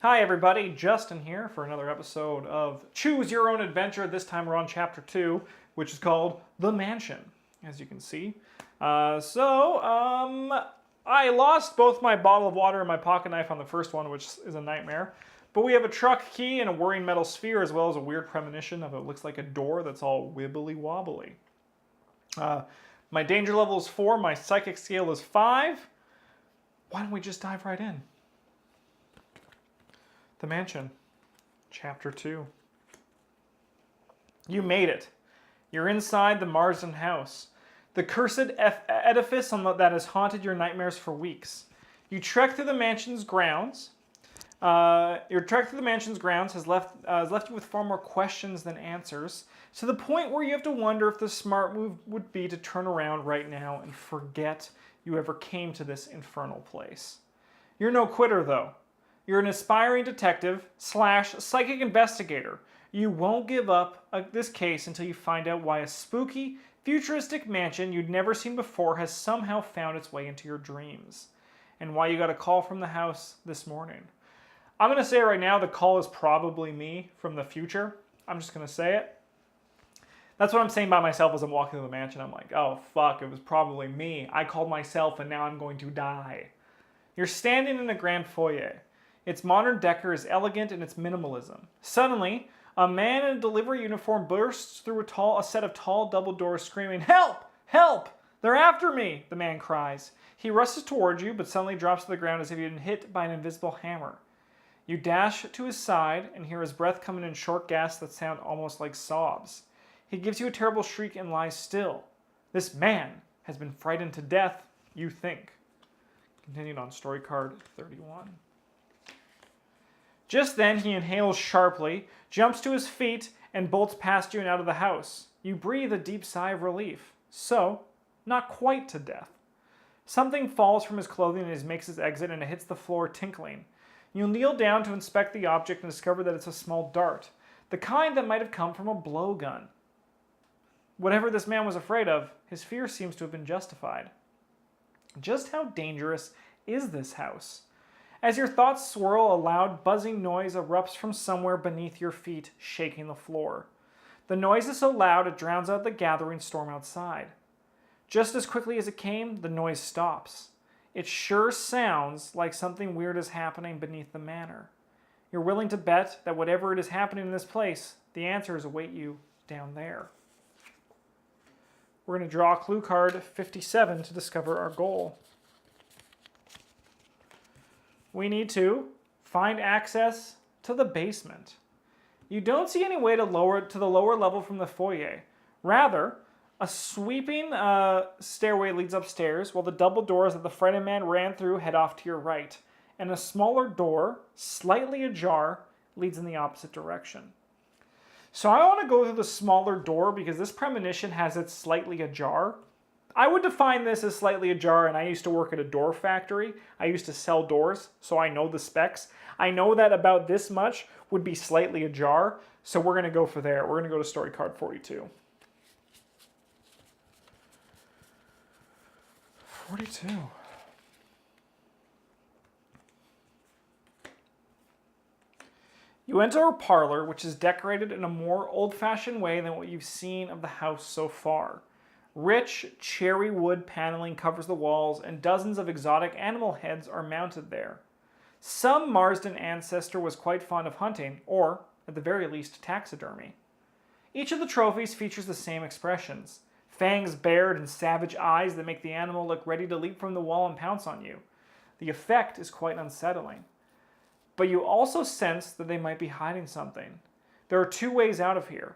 Hi everybody, Justin here for another episode of Choose Your Own Adventure. This time we're on Chapter 2, which is called The Mansion, as you can see. I lost both my bottle of water and my pocket knife on the first one, which is a nightmare. But we have a truck key and a whirring metal sphere, as well as a weird premonition of it looks like a door that's all wibbly wobbly. My danger level is 4, my psychic scale is 5. Why don't we just dive right in? The Mansion, Chapter 2. You made it. You're inside the Marsden house, the cursed edifice that has haunted your nightmares for weeks. You trek through the mansion's grounds. Your trek through the mansion's grounds has left you with far more questions than answers, to the point where you have to wonder if the smart move would be to turn around right now and forget you ever came to this infernal place. You're no quitter, though. You're an aspiring detective / psychic investigator. You won't give up this case until you find out why a spooky, futuristic mansion you'd never seen before has somehow found its way into your dreams, and why you got a call from the house this morning. I'm going to say right now the call is probably me from the future. I'm just going to say it. That's what I'm saying by myself as I'm walking through the mansion. I'm like, oh fuck, it was probably me. I called myself and now I'm going to die. You're standing in a grand foyer. Its modern decor is elegant in its minimalism. Suddenly, a man in a delivery uniform bursts through a set of tall double doors screaming, "Help! Help! They're after me!" the man cries. He rushes towards you, but suddenly drops to the ground as if he'd been hit by an invisible hammer. You dash to his side and hear his breath coming in short gasps that sound almost like sobs. He gives you a terrible shriek and lies still. This man has been frightened to death, you think. Continued on story card 31. Just then, he inhales sharply, jumps to his feet, and bolts past you and out of the house. You breathe a deep sigh of relief. So, not quite to death. Something falls from his clothing as he makes his exit, and it hits the floor tinkling. You kneel down to inspect the object and discover that it's a small dart, the kind that might have come from a blowgun. Whatever this man was afraid of, his fear seems to have been justified. Just how dangerous is this house? As your thoughts swirl, a loud buzzing noise erupts from somewhere beneath your feet, shaking the floor. The noise is so loud it drowns out the gathering storm outside. Just as quickly as it came, the noise stops. It sure sounds like something weird is happening beneath the manor. You're willing to bet that whatever it is happening in this place, the answers await you down there. We're going to draw clue card 57 to discover our goal. We need to find access to the basement. You don't see any way to the lower level from the foyer. Rather, a sweeping stairway leads upstairs, while the double doors that the frightened man ran through head off to your right, and a smaller door, slightly ajar, leads in the opposite direction. So I want to go through the smaller door because this premonition has it slightly ajar. I would define this as slightly ajar, and I used to work at a door factory. I used to sell doors, so I know the specs. I know that about this much would be slightly ajar, so we're going to go for there. We're going to go to story card 42. 42. You enter a parlor, which is decorated in a more old-fashioned way than what you've seen of the house so far. Rich cherry wood paneling covers the walls, and dozens of exotic animal heads are mounted there. Some Marsden ancestor was quite fond of hunting, or, at the very least, taxidermy. Each of the trophies features the same expressions: fangs bared and savage eyes that make the animal look ready to leap from the wall and pounce on you. The effect is quite unsettling. But you also sense that they might be hiding something. There are 2 ways out of here: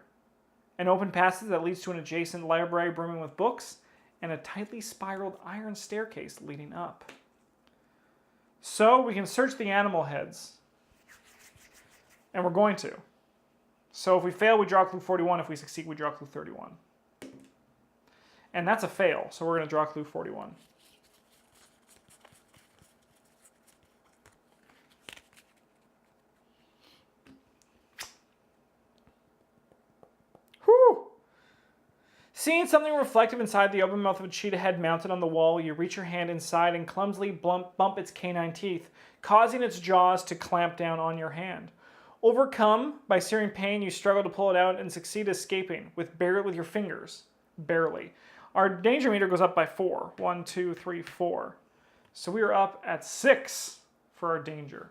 an open passage that leads to an adjacent library brimming with books, and a tightly spiraled iron staircase leading up. So we can search the animal heads, and we're going to. So if we fail, we draw clue 41. If we succeed, we draw clue 31. And that's a fail, so we're going to draw clue 41. Seeing something reflective inside the open mouth of a cheetah head mounted on the wall, you reach your hand inside and clumsily bump its canine teeth, causing its jaws to clamp down on your hand. Overcome by searing pain, you struggle to pull it out and succeed escaping with your fingers. Barely. Our danger meter goes up by 4. 1, 2, 3, 4. So we are up at 6 for our danger.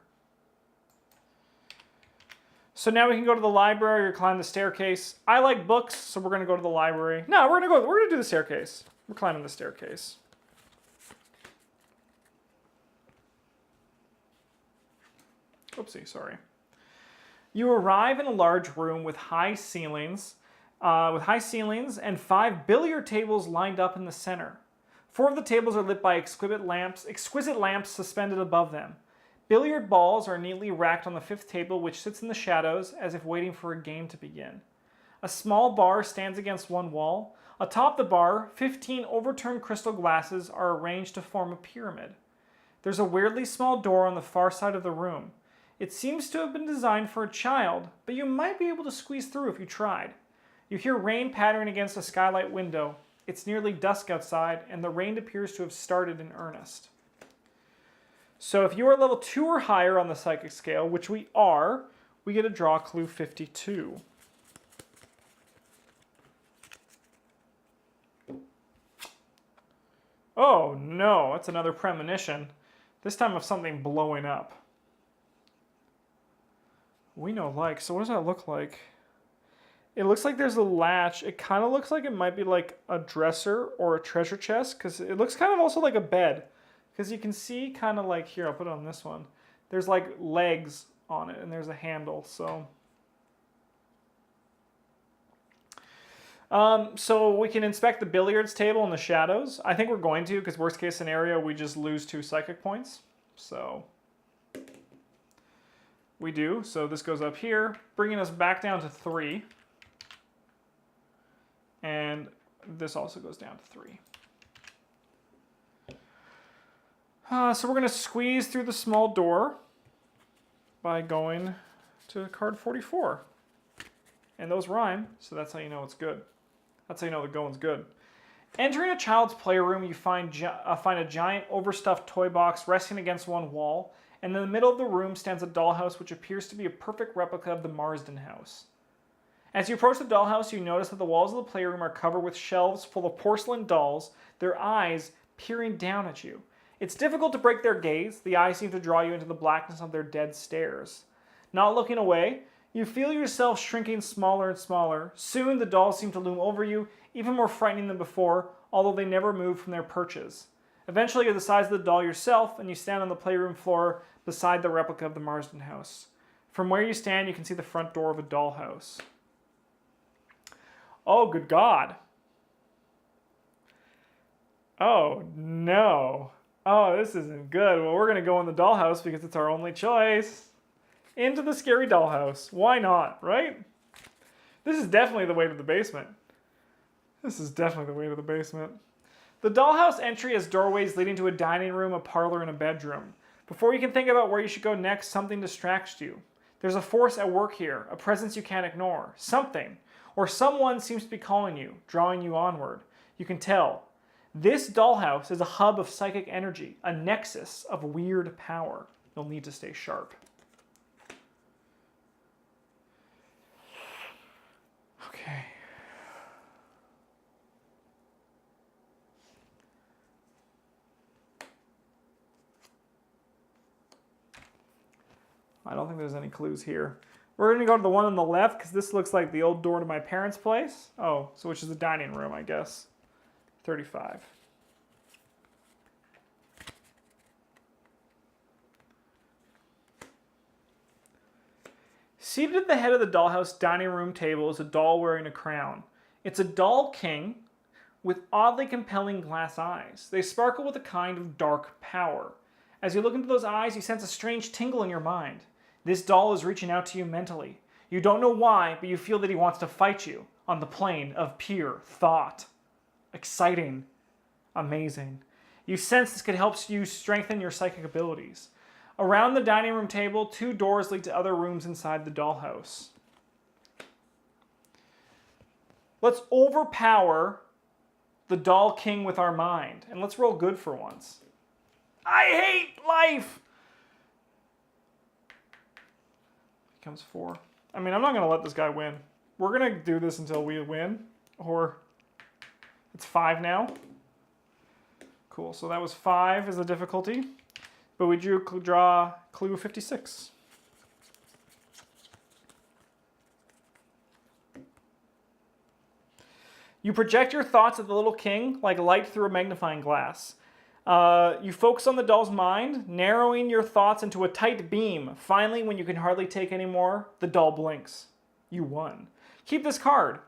So now we can go to the library or climb the staircase. I like books, so we're gonna go to the library. No, we're gonna do the staircase. We're climbing the staircase. Oopsie, sorry. You arrive in a large room with high ceilings and 5 billiard tables lined up in the center. 4 of the tables are lit by exquisite lamps suspended above them. Billiard balls are neatly racked on the 5th table, which sits in the shadows as if waiting for a game to begin. A small bar stands against one wall. Atop the bar, 15 overturned crystal glasses are arranged to form a pyramid. There's a weirdly small door on the far side of the room. It seems to have been designed for a child, but you might be able to squeeze through if you tried. You hear rain pattering against a skylight window. It's nearly dusk outside, and the rain appears to have started in earnest. So if you are level 2 or higher on the psychic scale, which we are, we get a draw clue 52. Oh no, that's another premonition. This time of something blowing up. We know like, so what does that look like? It looks like there's a latch. It kind of looks like it might be like a dresser or a treasure chest, because it looks kind of also like a bed. Because you can see kind of like, here, I'll put it on this one. There's like legs on it and there's a handle, so. So we can inspect the billiards table in the shadows. I think we're going to, because worst case scenario, we just lose 2 psychic points. So we do, so this goes up here, bringing us back down to 3. And this also goes down to 3. So we're going to squeeze through the small door by going to card 44. And those rhyme, so that's how you know it's good. That's how you know the going's good. Entering a child's playroom, you find a giant overstuffed toy box resting against one wall, and in the middle of the room stands a dollhouse which appears to be a perfect replica of the Marsden house. As you approach the dollhouse, you notice that the walls of the playroom are covered with shelves full of porcelain dolls, their eyes peering down at you. It's difficult to break their gaze. The eyes seem to draw you into the blackness of their dead stares. Not looking away, you feel yourself shrinking smaller and smaller. Soon the dolls seem to loom over you, even more frightening than before, although they never move from their perches. Eventually you're the size of the doll yourself, and you stand on the playroom floor beside the replica of the Marsden house. From where you stand, you can see the front door of a dollhouse. Oh, good God. Oh, no. Oh, this isn't good. Well, we're going to go in the dollhouse because it's our only choice. Into the scary dollhouse. Why not, right? This is definitely the way to the basement. This is definitely the way to the basement. The dollhouse entry has doorways leading to a dining room, a parlor, and a bedroom. Before you can think about where you should go next, something distracts you. There's a force at work here, a presence you can't ignore. Something, or someone seems to be calling you, drawing you onward. You can tell. This dollhouse is a hub of psychic energy, a nexus of weird power. You'll need to stay sharp. Okay. I don't think there's any clues here. We're going to go to the one on the left because this looks like the old door to my parents' place. Oh, so which is the dining room, I guess. 35. Seated at the head of the dollhouse dining room table is a doll wearing a crown. It's a doll king with oddly compelling glass eyes. They sparkle with a kind of dark power. As you look into those eyes, you sense a strange tingle in your mind. This doll is reaching out to you mentally. You don't know why, but you feel that he wants to fight you on the plane of pure thought. Exciting. Amazing. You sense this could help you strengthen your psychic abilities. Around the dining room table, 2 doors lead to other rooms inside the dollhouse. Let's overpower the doll king with our mind. And let's roll good for once. I hate life! Becomes 4. I mean, I'm not going to let this guy win. We're going to do this until we win. Or it's 5 now. Cool, so that was 5 as the difficulty. But we draw clue 56. You project your thoughts at the little king like light through a magnifying glass. You focus on the doll's mind, narrowing your thoughts into a tight beam. Finally, when you can hardly take any more, the doll blinks. You won. Keep this card.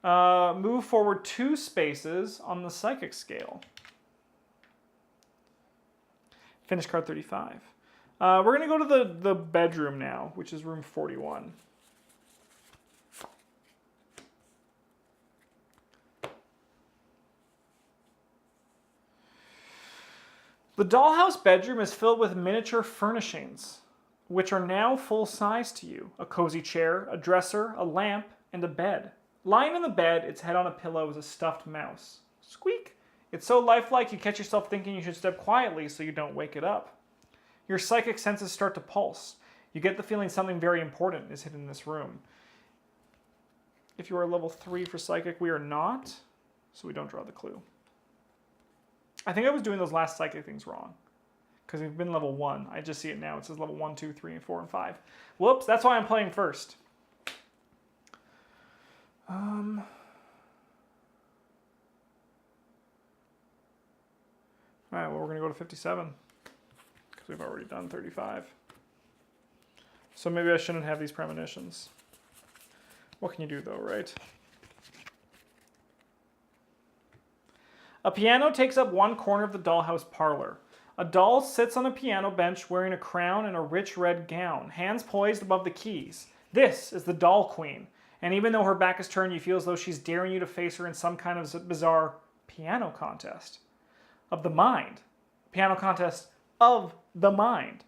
Move forward 2 spaces on the psychic scale. Finish card 35. We're going to go to the bedroom now, which is room 41. The dollhouse bedroom is filled with miniature furnishings, which are now full size to you. A cozy chair, a dresser, a lamp, and a bed. Lying in the bed, its head on a pillow, is a stuffed mouse. Squeak! It's so lifelike you catch yourself thinking you should step quietly so you don't wake it up. Your psychic senses start to pulse. You get the feeling something very important is hidden in this room. If you are level 3 for psychic, we are not, so we don't draw the clue. I think I was doing those last psychic things wrong, because we've been level 1. I just see it now. It says level 1, 2, 3, and 4, and 5. Whoops, that's why I'm playing first. All right, well, we're going to go to 57, because we've already done 35. So maybe I shouldn't have these premonitions. What can you do, though, right? A piano takes up one corner of the dollhouse parlor. A doll sits on a piano bench wearing a crown and a rich red gown, hands poised above the keys. This is the doll queen, and even though her back is turned, you feel as though she's daring you to face her in some kind of bizarre piano contest. Of the mind. Piano contest of the mind.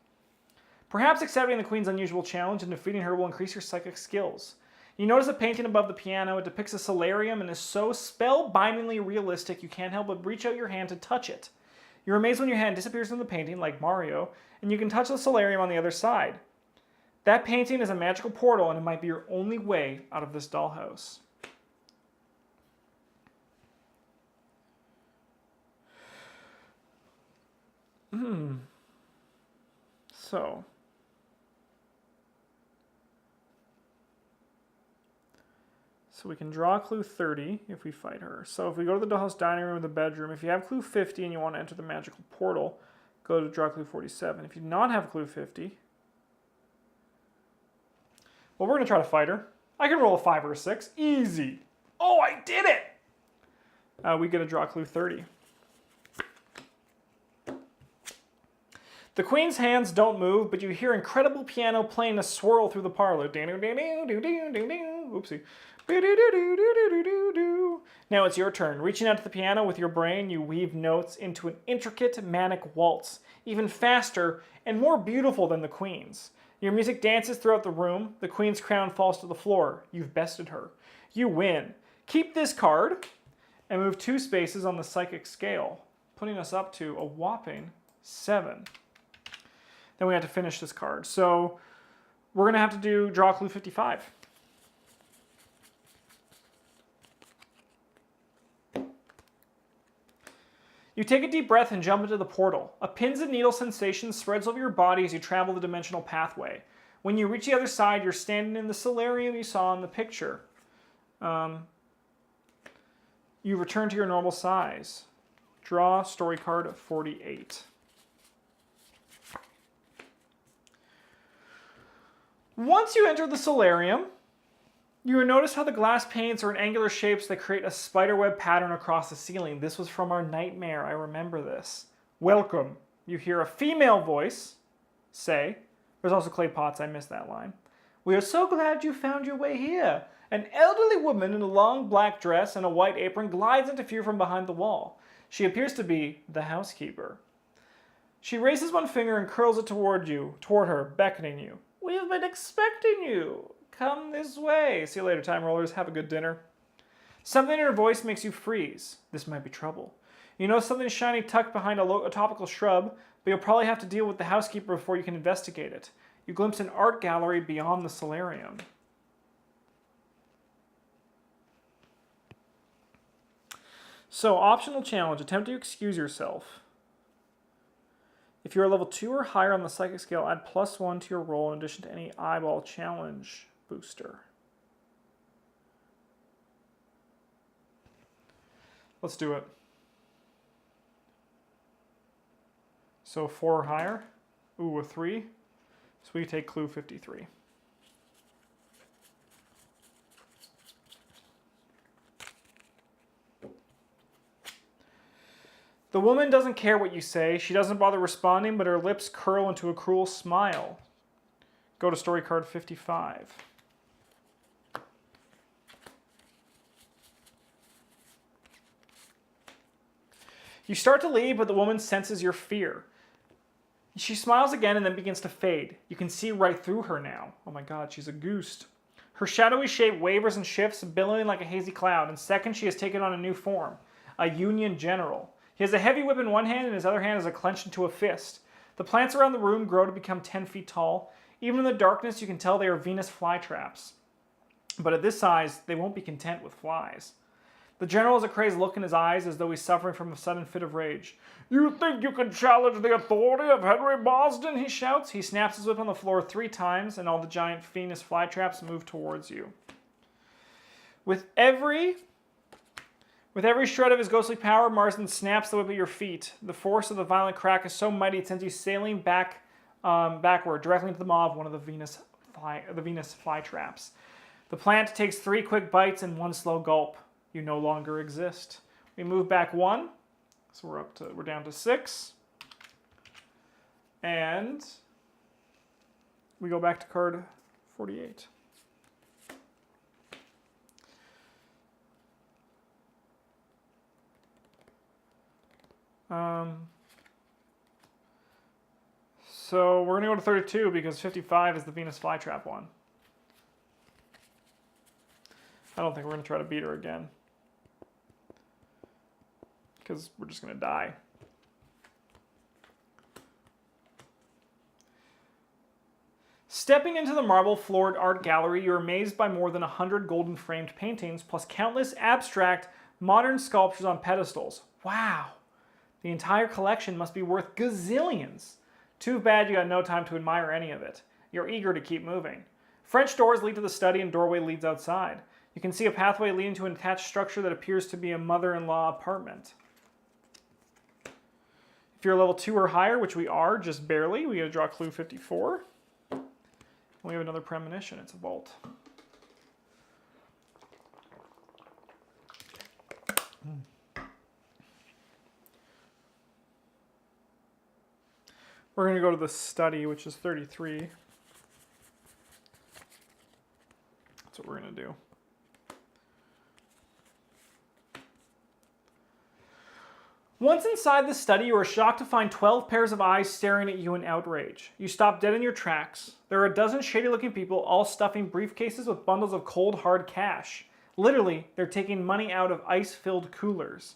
Perhaps accepting the queen's unusual challenge and defeating her will increase your psychic skills. You notice a painting above the piano. It depicts a solarium and is so spellbindingly realistic you can't help but reach out your hand to touch it. You're amazed when your hand disappears from the painting, like Mario, and you can touch the solarium on the other side. That painting is a magical portal, and it might be your only way out of this dollhouse. So we can draw clue 30 if we fight her. So if we go to the dollhouse dining room or the bedroom, if you have clue 50 and you want to enter the magical portal, go to draw clue 47. If you do not have clue 50, well, we're going to try to fight her. I can roll a 5 or a 6. Easy. Oh, I did it! We get a draw clue 30. The queen's hands don't move, but you hear incredible piano playing a swirl through the parlor. Oopsie. Now it's your turn. Reaching out to the piano with your brain, you weave notes into an intricate manic waltz, even faster and more beautiful than the queen's. Your music dances throughout the room. The queen's crown falls to the floor. You've bested her. You win. Keep this card and move 2 spaces on the psychic scale, putting us up to a whopping 7. Then we have to finish this card. So we're going to have to do draw clue 55. You take a deep breath and jump into the portal. A pins and needles sensation spreads over your body as you travel the dimensional pathway. When you reach the other side, you're standing in the solarium you saw in the picture. You return to your normal size. Draw story card 48. Once you enter the solarium, you will notice how the glass panes are in angular shapes that create a spiderweb pattern across the ceiling. This was from our nightmare. I remember this. Welcome. You hear a female voice say, there's also clay pots, I missed that line. We are so glad you found your way here. An elderly woman in a long black dress and a white apron glides into view from behind the wall. She appears to be the housekeeper. She raises one finger and curls it toward her, beckoning you. We've been expecting you. Come this way. See you later, time rollers. Have a good dinner. Something in her voice makes you freeze. This might be trouble. You know something shiny tucked behind a topical shrub, but you'll probably have to deal with the housekeeper before you can investigate it. You glimpse an art gallery beyond the solarium. So, optional challenge. Attempt to excuse yourself. If you're a level 2 or higher on the psychic scale, add +1 to your roll in addition to any eyeball challenge booster. Let's do it. So 4 or higher. Ooh, a 3. So we take clue 53. The woman doesn't care what you say. She doesn't bother responding, but her lips curl into a cruel smile. Go to story card 55. You start to leave, but the woman senses your fear. She smiles again and then begins to fade. You can see right through her now. Oh my god, she's a goose. Her shadowy shape wavers and shifts, billowing like a hazy cloud. In seconds, she has taken on a new form. A Union general. He has a heavy whip in one hand and his other hand is clenched into a fist. The plants around the room grow to become 10 feet tall. Even in the darkness, you can tell they are Venus flytraps. But at this size, they won't be content with flies. The general has a crazed look in his eyes as though he's suffering from a sudden fit of rage. You think you can challenge the authority of Henry Boston? He shouts. He snaps his whip on the floor 3 times and all the giant Venus flytraps move towards you. With every shred of his ghostly power, Marsden snaps the whip at your feet. The force of the violent crack is so mighty it sends you sailing backward, directly into the maw of one of the Venus flytraps. The plant takes 3 quick bites and 1 slow gulp. You no longer exist. We move back 1, so we're down to 6, and we go back to card 48. So we're going to go to 32 because 55 is the Venus flytrap one. I don't think we're going to try to beat her again, because we're just going to die. Stepping into the marble-floored art gallery, you're amazed by more than 100 golden-framed paintings, plus countless abstract, modern sculptures on pedestals. Wow! The entire collection must be worth gazillions. Too bad you got no time to admire any of it. You're eager to keep moving. French doors lead to the study and doorway leads outside. You can see a pathway leading to an attached structure that appears to be a mother-in-law apartment. If you're level 2 or higher, which we are, just barely, we gotta draw clue 54. We have another premonition, it's a vault. We're going to go to the study, which is 33. That's what we're going to do. Once inside the study, you are shocked to find 12 pairs of eyes staring at you in outrage. You stop dead in your tracks. There are a dozen shady-looking people, all stuffing briefcases with bundles of cold, hard cash. Literally, they're taking money out of ice-filled coolers.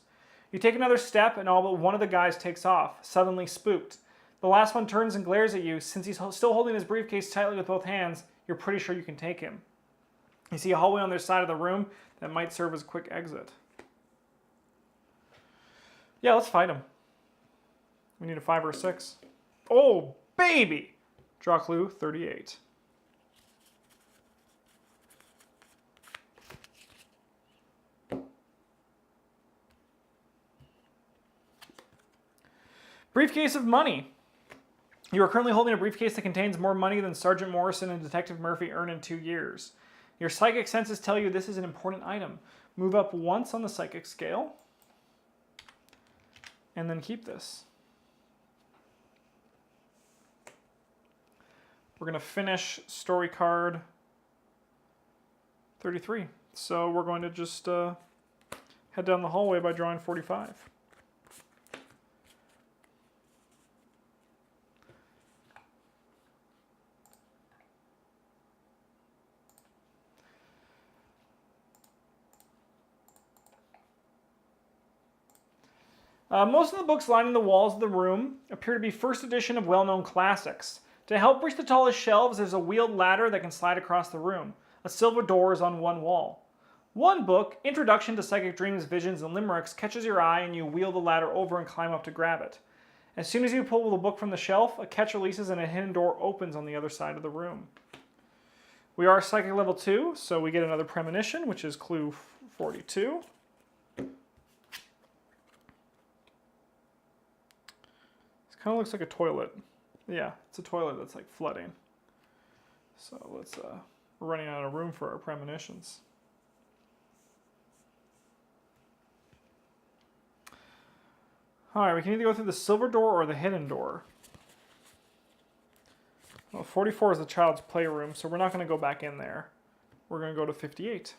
You take another step, and all but one of the guys takes off, suddenly spooked. The last one turns and glares at you. Since he's still holding his briefcase tightly with both hands, you're pretty sure you can take him. You see a hallway on their side of the room that might serve as a quick exit. Yeah, let's fight him. We need a 5 or a 6. Oh, baby! Draw clue 38. Briefcase of money. You are currently holding a briefcase that contains more money than Sergeant Morrison and Detective Murphy earned in 2 years. Your psychic senses tell you this is an important item. Move up once on the psychic scale, and then keep this. We're going to finish story card 33. So we're going to just head down the hallway by drawing 45. Most of the books lining the walls of the room appear to be first edition of well-known classics. To help reach the tallest shelves, there's a wheeled ladder that can slide across the room. A silver door is on one wall. One book, Introduction to Psychic Dreams, Visions, and Limericks, catches your eye and you wheel the ladder over and climb up to grab it. As soon as you pull the book from the shelf, a catch releases and a hidden door opens on the other side of the room. We are Psychic level 2, so we get another premonition, which is clue 42. This kind of looks like a toilet. Yeah, it's a toilet that's like flooding. So we're running out of room for our premonitions. All right, we can either go through the silver door or the hidden door. Well, 44 is the child's playroom, so we're not going to go back in there. We're going to go to 58.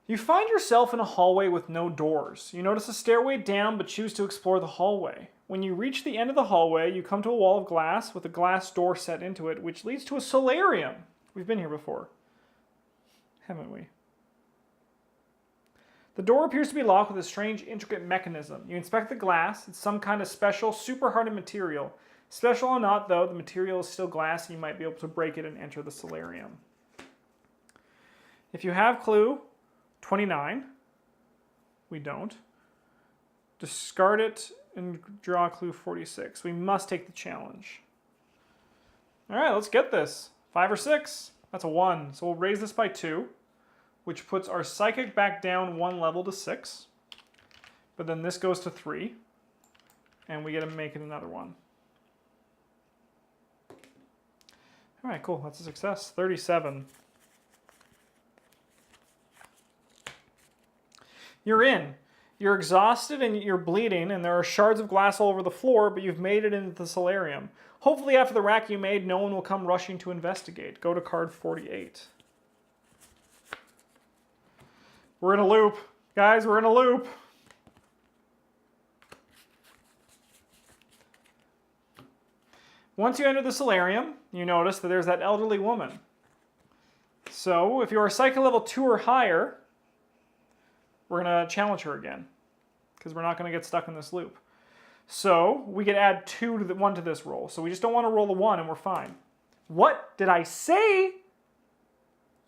You find yourself in a hallway with no doors. You notice a stairway down, but choose to explore the hallway. When you reach the end of the hallway, you come to a wall of glass with a glass door set into it, which leads to a solarium. We've been here before, haven't we? The door appears to be locked with a strange, intricate mechanism. You inspect the glass. It's some kind of special, super hardened material. Special or not, though, the material is still glass and you might be able to break it and enter the solarium. If you have clue 29, we don't. Discard it and draw clue 46. We must take the challenge. All right, let's get this. 5 or 6. That's a 1. So we'll raise this by 2. Which puts our Psychic back down 1 level to 6. But then this goes to 3. And we get to make it another 1. All right, cool. That's a success. 37. You're in. You're exhausted and you're bleeding, and there are shards of glass all over the floor, but you've made it into the solarium. Hopefully after the rack you made, no one will come rushing to investigate. Go to card 48. We're in a loop. Guys, we're in a loop. Once you enter the solarium, you notice that there's that elderly woman. So if you're a Psychic level 2 or higher, we're going to challenge her again, because we're not going to get stuck in this loop. So we can add 2 to the 1 to this roll. So we just don't want to roll a 1 and we're fine. What did I say?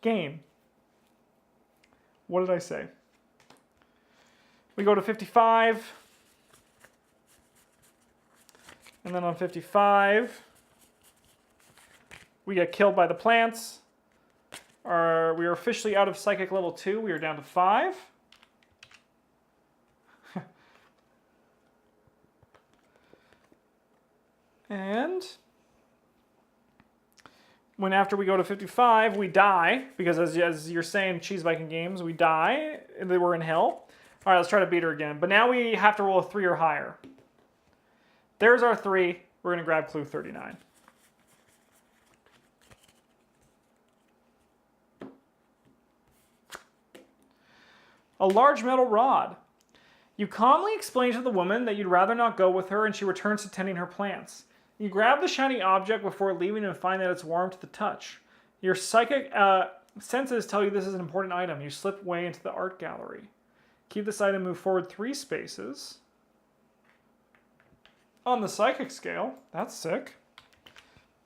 Game. What did I say? We go to 55. And then on 55, we get killed by the plants. We are officially out of Psychic level 2. We are down to 5. And when after we go to 55, we die, because as you're saying, Cheese Viking Games, we die, and we're in hell. All right, let's try to beat her again. But now we have to roll a 3 or higher. There's our 3. We're going to grab clue 39. A large metal rod. You calmly explain to the woman that you'd rather not go with her, and she returns to tending her plants. You grab the shiny object before leaving and find that it's warm to the touch. Your Psychic senses tell you this is an important item. You slip away into the art gallery. Keep this item, move forward 3 spaces. On the Psychic scale, that's sick.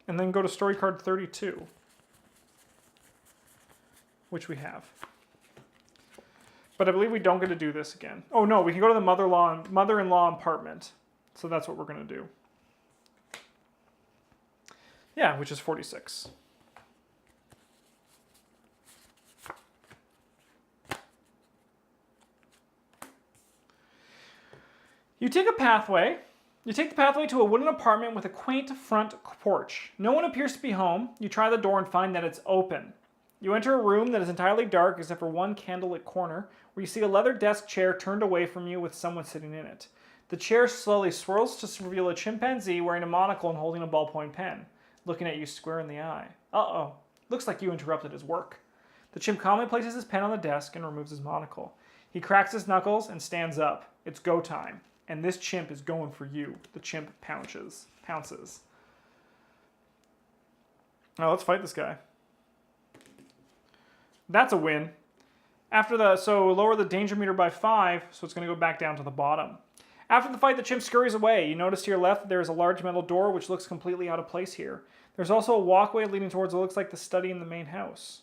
And then go to story card 32, which we have. But I believe we don't get to do this again. Oh no, we can go to the mother-in-law apartment. So that's what we're going to do. Yeah, which is 46. You take a pathway. You take the pathway to a wooden apartment with a quaint front porch. No one appears to be home. You try the door and find that it's open. You enter a room that is entirely dark except for one candlelit corner, where you see a leather desk chair turned away from you with someone sitting in it. The chair slowly swirls to reveal a chimpanzee wearing a monocle and holding a ballpoint pen, looking at you square in the eye. Uh-oh. Looks like you interrupted his work. The chimp calmly places his pen on the desk and removes his monocle. He cracks his knuckles and stands up. It's go time. And this chimp is going for you. The chimp pounces. Now let's fight this guy. That's a win. So lower the danger meter by 5, so it's going to go back down to the bottom. After the fight, the chimp scurries away. You notice to your left there is a large metal door which looks completely out of place here. There's also a walkway leading towards what looks like the study in the main house.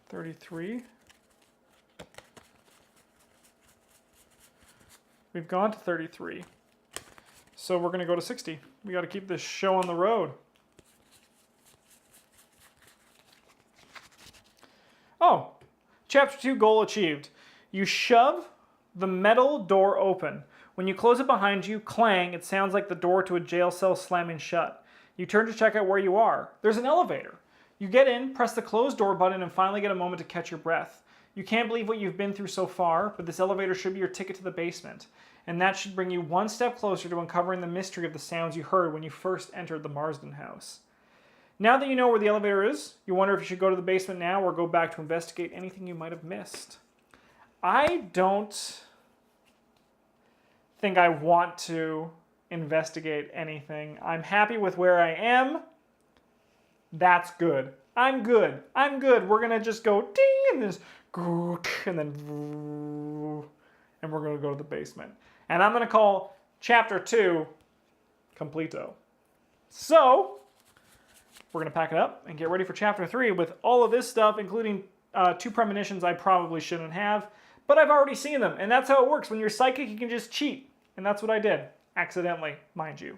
33. We've gone to 33. So we're going to go to 60. We got to keep this show on the road. Oh, Chapter 2 goal achieved. You shove the metal door open. When you close it behind you, clang, it sounds like the door to a jail cell slamming shut. You turn to check out where you are. There's an elevator. You get in, press the closed door button, and finally get a moment to catch your breath. You can't believe what you've been through so far, but this elevator should be your ticket to the basement. And that should bring you one step closer to uncovering the mystery of the sounds you heard when you first entered the Marsden house. Now that you know where the elevator is, you wonder if you should go to the basement now or go back to investigate anything you might have missed. I don't think I want to investigate anything. I'm happy with where I am. That's good. I'm good. I'm good. We're going to just go ding and this and then and we're going to go to the basement. And I'm going to call Chapter 2 Completo. So we're going to pack it up and get ready for Chapter 3 with all of this stuff, including 2 premonitions I probably shouldn't have, but I've already seen them, and that's how it works. When you're psychic, you can just cheat, and that's what I did, accidentally, mind you.